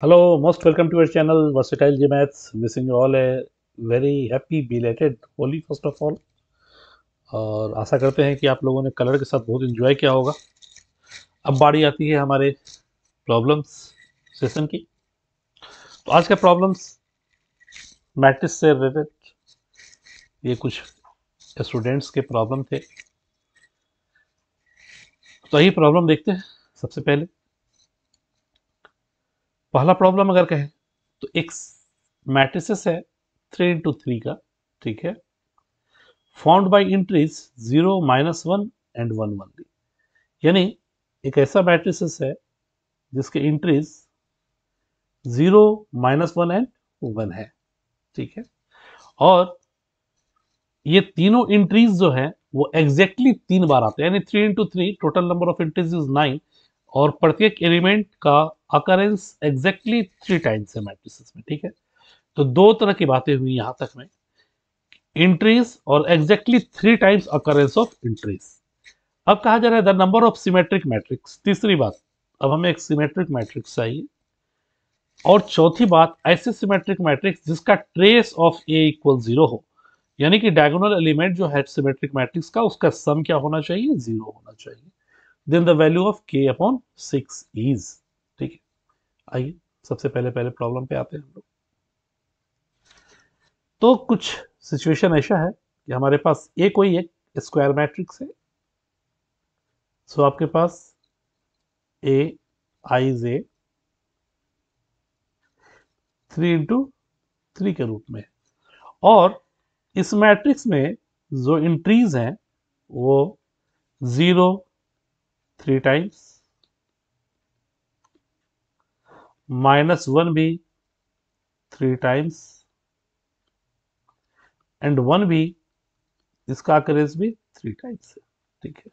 Hello, most welcome to our channel Versatile GMaths. Wishing you all a very happy belated Holi first of all. और आशा करते हैं कि आप लोगों ने कलर के साथ बहुत एंजॉय किया होगा। अब बारी आती है हमारे प्रॉब्लम्स सेशन की। तो आज का प्रॉब्लम्स मैट्रिक्स से रिलेटेड, ये कुछ स्टूडेंट्स के प्रॉब्लम थे। तो यही प्रॉब्लम देखते हैं। सबसे पहले पहला प्रॉब्लम अगर कहें तो एक मैट्रिसेस है 3 into 3 का, ठीक है, फाउंड बाय एंट्रीज 0, -1 एंड 1 1। यानी एक ऐसा मैट्रिसेस है जिसके एंट्रीज 0, -1 एंड 1 है, ठीक है। और ये तीनों एंट्रीज जो है वो एग्जैक्टली 3 बार आते हैं, यानी 3 into 3 total number of entries is 9 और प्रत्येक एलिमेंट का अकरेंस एग्जैक्टली 3 टाइम्स है मैट्रिसेस में, ठीक है। तो दो तरह की बातें हुई यहां तक में, एंट्रीज और exactly 3 times occurrence of entries. अब कहा जा रहा है the number of symmetric matrix. तीसरी बात, अब हमें एक सिमेट्रिक मैट्रिक्स चाहिए। और चौथी बात, ऐसे सिमेट्रिक मैट्रिक्स जिसका ट्रेस ऑफ ए इक्वल 0 हो, यानी कि डायगोनल एलिमेंट जो है सिमेट्रिक मैट्रिक्स का, उसका सम क्या होना चाहिए? 0 होना चाहिए। देन द वैल्यू ऑफ के अपॉन 6 इज, ठीक है। आइए सबसे पहले पहले प्रॉब्लम पे आते हैं हम लोग। तो कुछ सिचुएशन ऐसा है कि हमारे पास ए कोई एक स्क्वायर मैट्रिक्स है। सो आपके पास ए आई जे 3 into 3 के रूप में, और इस मैट्रिक्स में जो एंट्रीज हैं वो 0 3 टाइम्स, -1 भी 3 टाइम्स एंड 1 भी, इसका अकरेंस भी 3 टाइम्स है, ठीक है।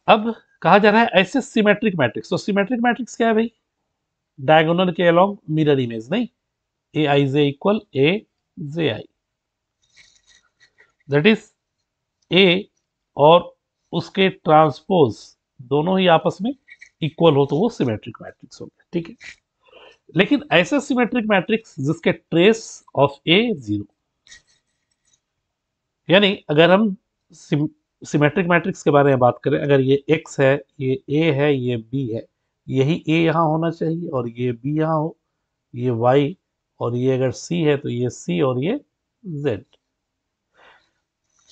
अब कहा जा रहा है ऐसे सिमेट्रिक मैट्रिक्स। तो सिमेट्रिक मैट्रिक्स क्या है भाई? डायगोनल के अलोंग मिरर इमेज, नहीं, A I J equal A J I, that is A और उसके ट्रांसपोज दोनों ही आपस में इक्वल हो तो वो सिमेट्रिक मैट्रिक्स हो गया, ठीक है। लेकिन ऐसा सिमेट्रिक मैट्रिक्स जिसके ट्रेस ऑफ ए 0, यानी अगर हम सिमेट्रिक मैट्रिक्स के बारे में बात करें, अगर ये x है, ये a है, ये b है, यही a यहाँ होना चाहिए और ये b यहाँ हो, ये y, और ये अगर c है तो ये c और ये z।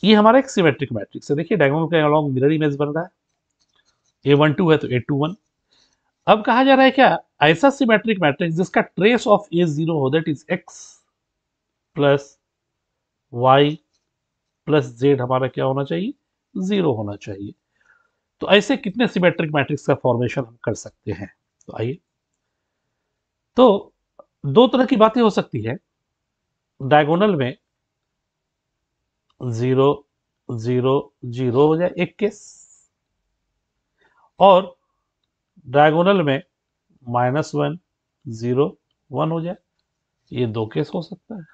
ये हमारा एक सिमेट्रिक मैट्रिक्स है। देखिए डायगोनल के अलॉन्ग मिरर इमेज बन रहा है, a12 है तो a21। अब कहा जा रहा है क्या, ऐसा सिमेट्रिक मैट्रिक्स जिसका ट्रेस ऑफ ए 0 हो, that is x plus y plus z हमारा क्या होना चाहिए? 0 होना चाहिए। तो ऐसे कितने सिमेट्रिक मैट्रिक्स का फॉर्मेशन हम कर सकते हैं? तो आइए, तो दो तरह की बातें हो सकती है। डायगोनल में 0 0 0 हो जाए एक केस, और डायगोनल में -1 0 1 हो जाए, ये दो केस हो सकता है।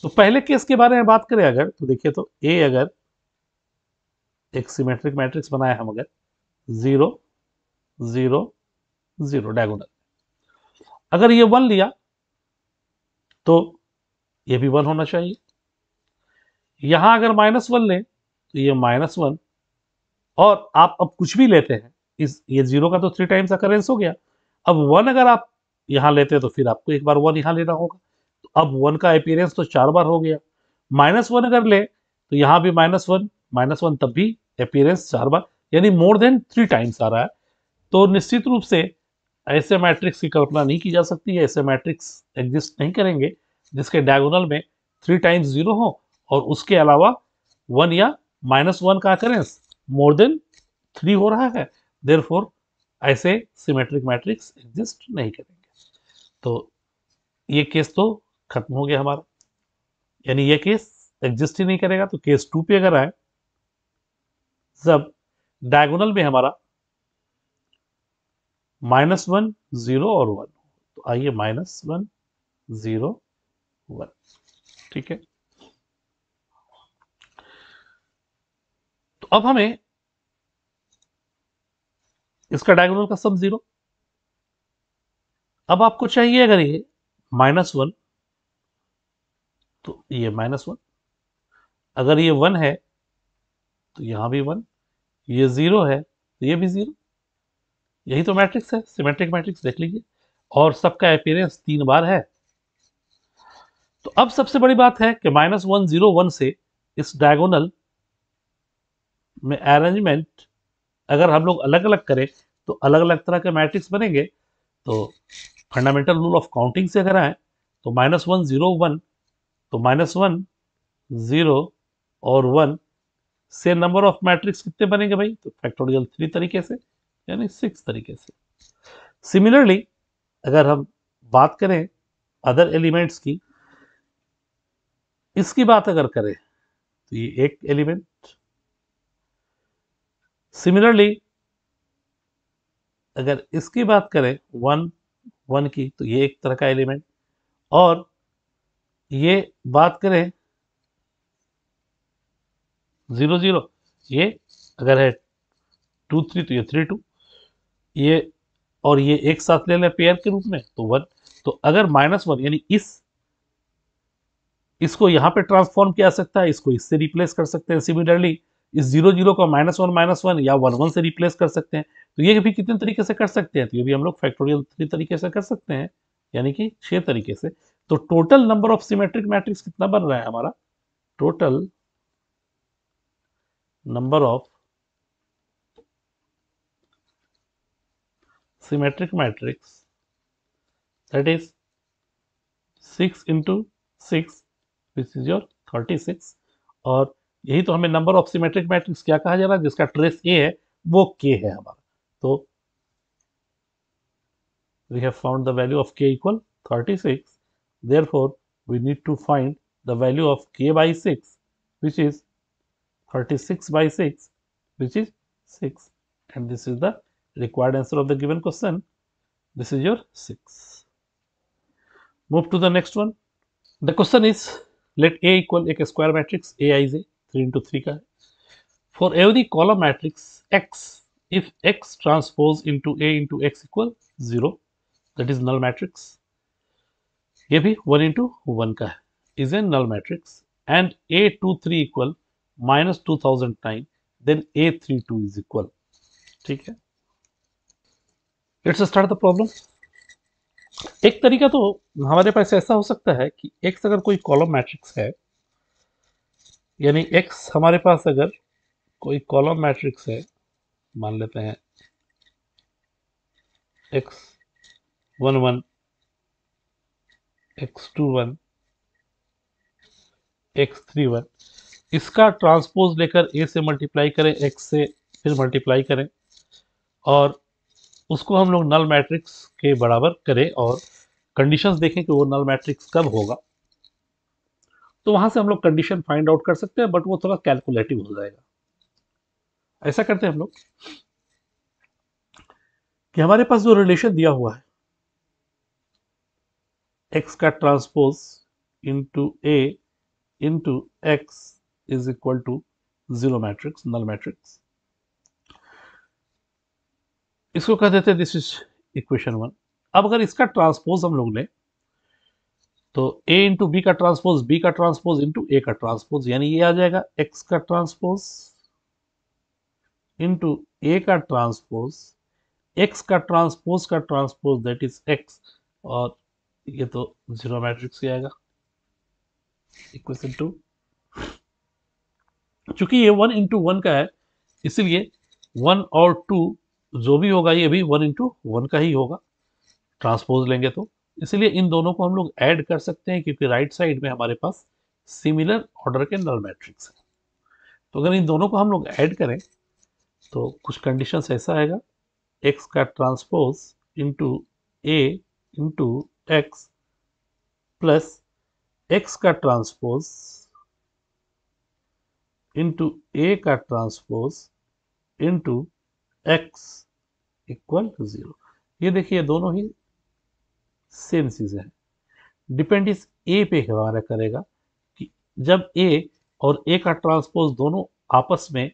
तो पहले केस के बारे में बात करें अगर, तो देखिए, तो ए अगर एक सिमेट्रिक मैट्रिक्स बनाए हम, अगर 0 0 0 डायगोनल, अगर ये 1 लिया तो ये भी 1 होना चाहिए। यहां अगर -1 ले तो ये -1, और आप अब कुछ भी लेते हैं, इस ये 0 का तो 3 टाइम्स अकरेंस हो गया। अब 1 अगर आप यहां लेते हैं तो फिर आपको एक बार 1 यहां लेना होगा, तो अब 1 का अपीयरेंस तो 4 बार हो गया। -1 अगर ले तो यहां भी -1 -1, तब भी अपीयरेंस 4 बार, यानी मोर देन 3 टाइम्स आ रहा है। तो निश्चित रूप से ऐसे मैट्रिक्स की कल्पना नहीं की जा सकती है, ऐसे मैट्रिक्स एग्जिस्ट नहीं करेंगे जिसके डायगोनल में 3 टाइम्स 0 हो और उसके अलावा 1 या -1 का अकरेंस मोर देन 3 हो रहा है। देयरफॉर ऐसे सिमेट्रिक मैट्रिक्स एग्जिस्ट नहीं करेंगे। तो ये केस तो खत्म हो गया हमारा, यानी ये केस एग्जिस्ट ही नहीं करेगा। तो केस 2 पे अगर आए, जब डायगोनल में हमारा -1 0 और 1, तो आइए -1 0 1, ठीक है। तो अब हमें इसका डायगोनल का सम 0, अब आपको चाहिए अगर ये -1 तो ये -1, अगर ये 1 है तो यहां भी 1, ये 0 है तो ये भी 0। यही तो मैट्रिक्स है, सिमेट्रिक मैट्रिक्स देख लीजिए, और सबका अपीयरेंस 3 बार है। तो अब सबसे बड़ी बात है कि -1 0 1 से इस डायगोनल में अरेंजमेंट अगर हम लोग अलग अलग करें तो अलग अलग तरह के मैट्रिक्स बनेंगे। तो फंडामेंटल रूल ऑफ काउंटिंग से अगर आए तो -1 0 1, तो -1 0 और 1 से नंबर ऑफ मैट्रिक्स कितने बनेंगे भाई? तो फैक्टोरियल 3 तरीके से, यानी 6 तरीके से। सिमिलरली अगर हम बात करें अदर एलिमेंट्स की, इसकी बात अगर करें तो ये एक एलिमेंट, सिमिलरली अगर इसकी बात करें 1 1 की तो ये एक तरह का एलिमेंट, और ये बात करें 0 0, ये अगर है 2 3 तो ये 3 2, ये और ये एक साथ ले लें पेयर के रूप में तो 1। तो अगर -1 यानी इसको यहां पे ट्रांसफॉर्म किया जा सकता है, इसको इससे रिप्लेस कर सकते हैं। सिमिलरली इस 0 0 को -1 या 1 1 से रिप्लेस कर सकते हैं। तो ये भी कितने तरीके से कर सकते हैं? तो ये भी हम लोग फैक्टोरियल 3 तरीके से कर सकते हैं, यानी कि 6 तरीके से। तो total number of symmetric matrix कितना बन रहा है हमारा? Total number of symmetric matrix, that is 6 into 6 which is your 36। और यही तो हमें नंबर ऑफ सिमेट्रिक मैट्रिक्स क्या कहा जा रहा है? जिसका ट्रेस ए है वो के है हमारा। तो we have found the value of k equal 36, therefore we need to find the value of k by 6, which is 36 by 6, which is 6, and this is the required answer of the given question. This is your 6. Move to the next one. The question is, let A equal एक square matrix Aij 3 into 3 का है. For every column matrix X, if X transpose into A into X equal 0, that is null matrix. ये भी 1 into 1 का है, is a null matrix, and A23 equal -2009, then A32 is equal. ठीक है, let's start the problem. एक तरीका तो हमारे पास ऐसा हो सकता है कि X अगर कोई कॉलम मैट्रिक्स है, यानी X हमारे पास अगर कोई कॉलम मैट्रिक्स है, मान लेते हैं X11, X21, X31, इसका ट्रांसपोज लेकर A से मल्टीप्लाई करें, X से फिर मल्टीप्लाई करें, और उसको हम लोग नल मैट्रिक्स के बराबर करें, और कंडीशंस देखें कि वो नल मैट्रिक्स कब होगा। तो वहां से हम लोग कंडीशन फाइंड आउट कर सकते हैं, बट वो थोड़ा कैलकुलेटिव हो जाएगा। ऐसा करते हैं हम लोग कि हमारे पास जो रिलेशन दिया हुआ है x का transpose into a into x is equal to 0 matrix, null matrix, इसको कह देते हैं दिस इज इक्वेशन 1। अब अगर इसका ट्रांसपोज हम लोग लें तो a इंटू बी का ट्रांसपोज, b का ट्रांसपोज इंटू a का ट्रांसपोज, यानी ये आ जाएगा x का ट्रांसपोज इंटू a का ट्रांसपोज, x का ट्रांसपोज दैट इज x, और ये तो 0 मैट्रिक्स ही आएगा, इक्वेशन 2। चूंकि ये 1 इंटू 1 का है, इसलिए 1 और 2 जो भी होगा ये भी 1 इंटू 1 का ही होगा, ट्रांसपोज लेंगे तो। इसलिए इन दोनों को हम लोग ऐड कर सकते हैं, क्योंकि राइट साइड में हमारे पास सिमिलर ऑर्डर के नल मैट्रिक्स है। तो अगर इन दोनों को हम लोग ऐड करें तो कुछ कंडीशंस ऐसा आएगा, x का transpose into a into x plus x का ट्रांसपोज इंटू a का ट्रांसपोज इंटू x इक्वल 0। ये देखिए दोनों ही सेम चीजें हैं। डिपेंड इस a पे हमारा करेगा कि जब a और a का ट्रांसपोज दोनों आपस में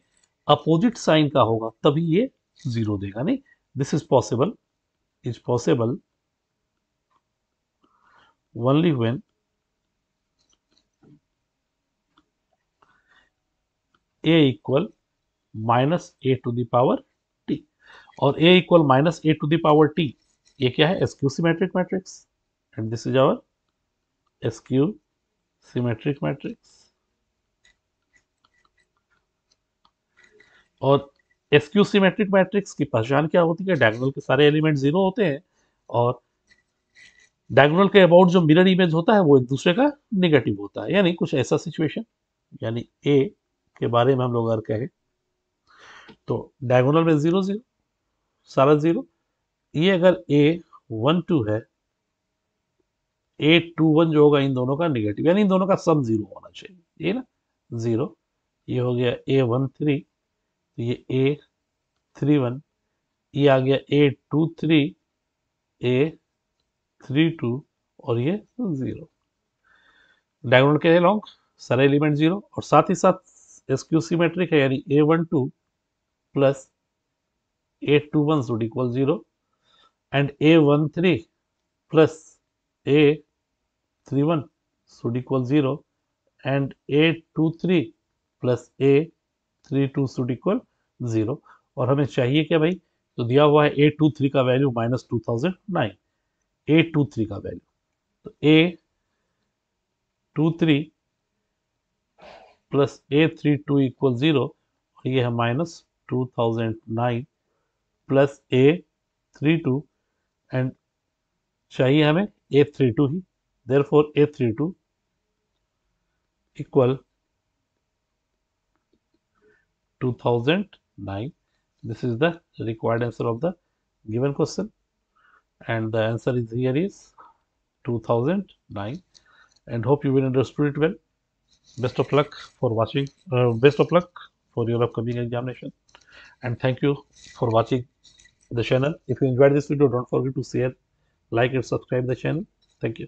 अपोजिट साइन का होगा तभी ये 0 देगा। नहीं, this is possible only when a equal minus a to the power t, और a equal minus a to the power t ये क्या है, skew symmetric matrix, and this is our skew symmetric matrix. और skew symmetric matrix की पहचान क्या होती है, डायगोनल के सारे एलिमेंट जीरो होते हैं और डायगोनल के अबाउट जो मिरर इमेज होता है वो एक दूसरे का नेगेटिव होता है, यानी कुछ ऐसा सिचुएशन, यानी ए के बारे में हम लोग अगर कहें तो डायगोनल में जीरो जीरो, सारा जीरो, ये अगर ए 1 2 है, ए 2 1 जो होगा इन दोनों का नेगेटिव, यानी इन दोनों का सम जीरो होना चाहिए, ये ना जीरो, ये हो गया ए 1 3, ये ए 3 1, ये आ गया ए 2 3, ए 3 2 और ये जीरो, डायगोनल के अलॉन्ग सारे एलिमेंट जीरो, और साथ ही साथ स्क्यू सिमेट्रिक है, यानी a12 plus a21 should equal zero, and a13 plus a31 should equal zero, and a23 plus a32 should equal zero. और हमें चाहिए क्या भाई, तो दिया हुआ है a23 का वैल्यू -2009, a23 का वैल्यू, तो a23 plus a32 equal zero, और ये है -2009 प्लस a32, एंड चाहिए हमें a32 he, therefore a32 equal 2009. This is the required answer of the given question, and the answer is here is 2009, and hope you will understood it well. Best of luck for watching, best of luck for your upcoming examination, and thank you for watching the channel. If you enjoyed this video, don't forget to share, like and subscribe the channel. Thank you.